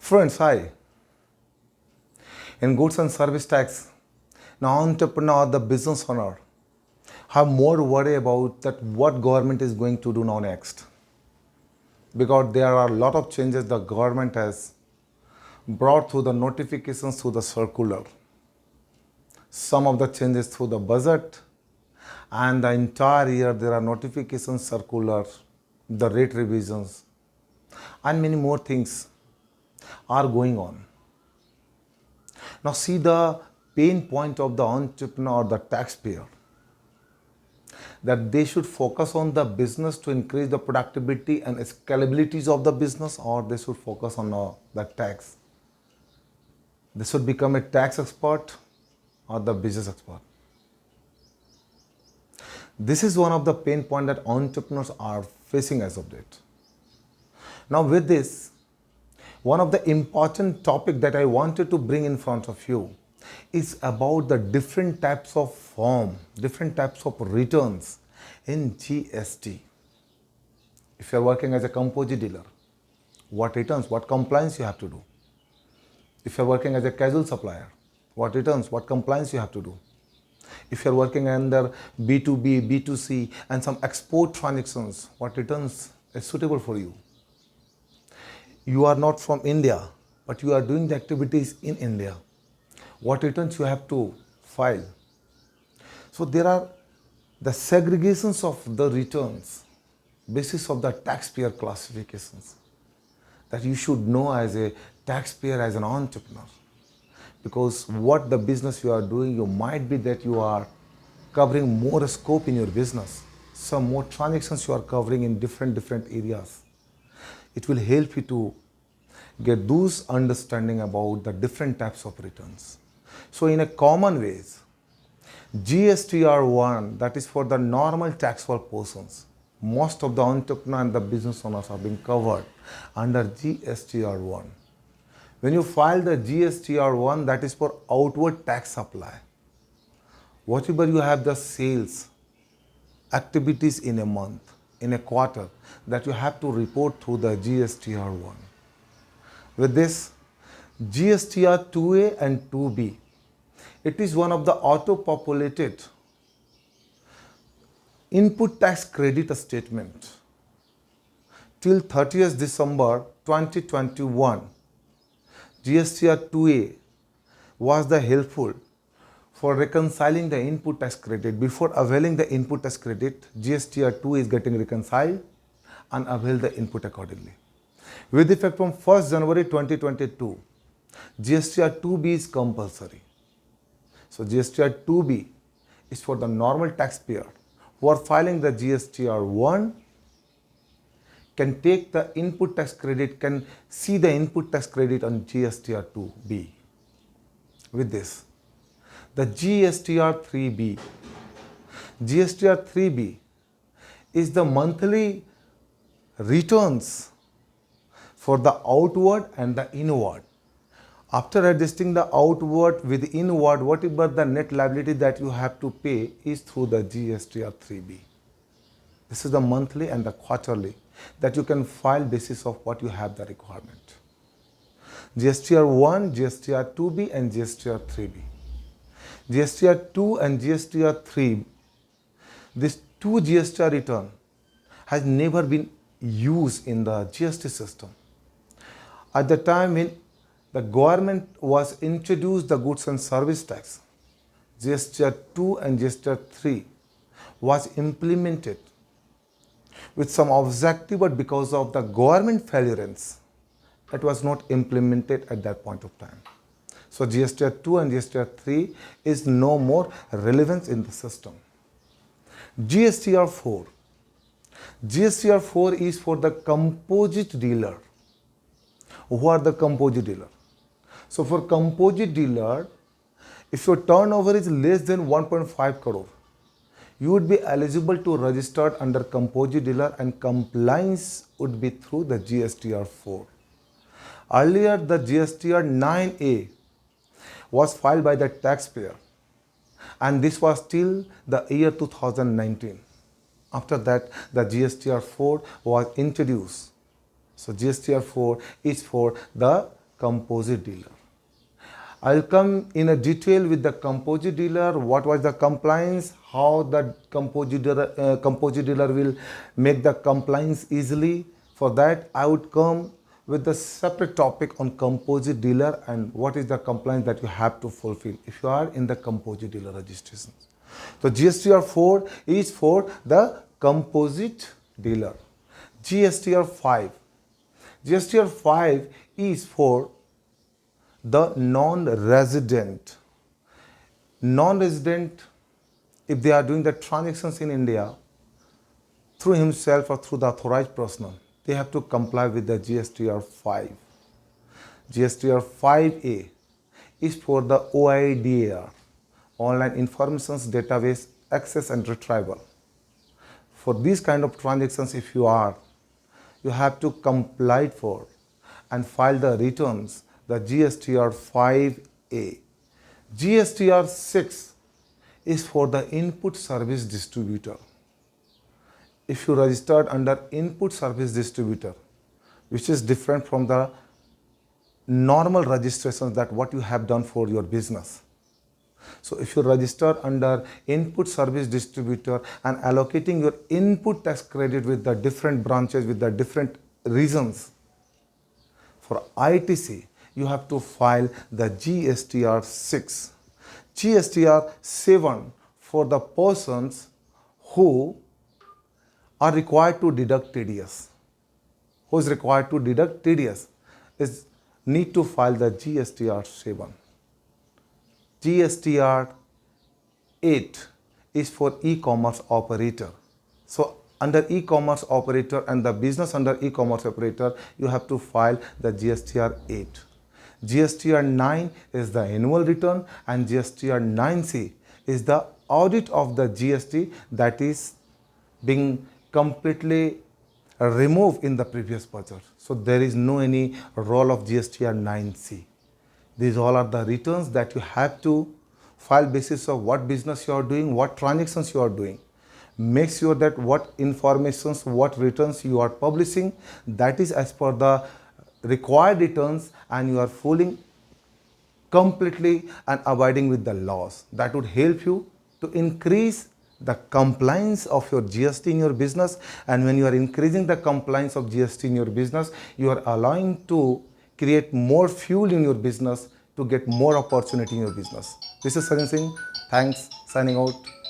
Friends, hi. In goods and service tax, the entrepreneur, the business owner, have more worry about that what government is going to do now next. Because there are a lot of changes the government has brought through the notifications through the circular. Some of the changes through the budget, and the entire year there are notifications circular, the rate revisions, and many more things are going on. Now see the pain point of the entrepreneur or the taxpayer, that they should focus on the business to increase the productivity and scalabilities of the business, or they should focus on the tax. They should become a tax expert or the business expert. This is one of the pain points that entrepreneurs are facing as of date. Now with this, one of the important topic that I wanted to bring in front of you is about the different types of form, different types of returns in GST. If you are working as a composite dealer, what returns, what compliance you have to do. If you are working as a casual supplier, what returns, what compliance you have to do. If you are working under B2B, B2C and some export transactions, what returns is suitable for you. You are not from India, but you are doing the activities in India. What returns you have to file. So there are the segregations of the returns, basis of the taxpayer classifications, that you should know as a taxpayer, as an entrepreneur. Because what the business you are doing, you might be that you are covering more scope in your business. Some more transactions you are covering in different areas. It will help you to get those understanding about the different types of returns. So in a common ways, GSTR1, that is for the normal taxable persons. Most of the entrepreneur and the business owners are being covered under GSTR1. When you file the GSTR1, that is for outward tax supply. Whatever you have the sales, activities in a month, in a quarter, that you have to report through the GSTR1. With this, GSTR 2A and 2B, it is one of the auto-populated input tax credit statement. Till 30th December 2021, GSTR 2A was the helpful for reconciling the input tax credit. Before availing the input tax credit, GSTR 2 is getting reconciled and avail the input accordingly. With effect from 1st January 2022, GSTR 2B is compulsory. So GSTR 2B is for the normal taxpayer who are filing the GSTR 1, can take the input tax credit, can see the input tax credit on GSTR 2B. With this, the GSTR 3B. GSTR 3B is the monthly returns for the outward and the inward. After adjusting the outward with the inward, whatever the net liability that you have to pay is through the GSTR 3B. This is the monthly and the quarterly that you can file basis of what you have the requirement. GSTR 1, GSTR 2B and GSTR 3B. GSTR 2 and GSTR 3, this 2 GSTR return has never been used in the GST system. At the time when the government was introduced the goods and service tax, GSTR 2 and GSTR 3 was implemented with some objective, but because of the government failures, it was not implemented at that point of time. So GSTR 2 and GSTR 3 is no more relevance in the system. GSTR 4. GSTR 4 is for the composite dealer. Who are the composite dealer? So for composite dealer, if your turnover is less than 1.5 crore, you would be eligible to register under composite dealer, and compliance would be through the GSTR 4. Earlier, the GSTR 9A was filed by the taxpayer, and this was till the year 2019. After that, the GSTR 4 was introduced. So GSTR 4 is for the composite dealer. I'll come in a detail with the composite dealer, what was the compliance, how the composite dealer will make the compliance easily. For that, I would come with the separate topic on composite dealer and what is the compliance that you have to fulfill if you are in the composite dealer registration. So GSTR 4 is for the composite dealer. GSTR 5. GSTR 5 is for the non-resident. Non-resident, if they are doing the transactions in India through himself or through the authorized person, they have to comply with the GSTR 5. GSTR 5A is for the OIDAR, Online Information Database Access and Retrieval. For these kind of transactions, if you have to comply for and file the returns, the GSTR 5A. GSTR 6 is for the input service distributor. If you registered under input service distributor, which is different from the normal registrations that what you have done for your business. So if you register under input service distributor and allocating your input tax credit with the different branches, with the different reasons, for ITC, you have to file the GSTR 6. GSTR 7 for the persons who are required to deduct TDS. Who is required to deduct TDS is need to file the GSTR 7. GSTR 8 is for e-commerce operator. So under e-commerce operator and the business under e-commerce operator, you have to file the GSTR 8. GSTR 9 is the annual return and GSTR 9C is the audit of the GST that is being completely removed in the previous budget. So there is no any role of GSTR 9C. These all are the returns that you have to file basis of what business you are doing, what transactions you are doing. Make sure that what informations, what returns you are publishing, that is as per the required returns and you are following completely and abiding with the laws. That would help you to increase the compliance of your GST in your business, and when you are increasing the compliance of GST in your business, you are allowing to create more fuel in your business to get more opportunity in your business. This is Sanjay Singh. Thanks. Signing out.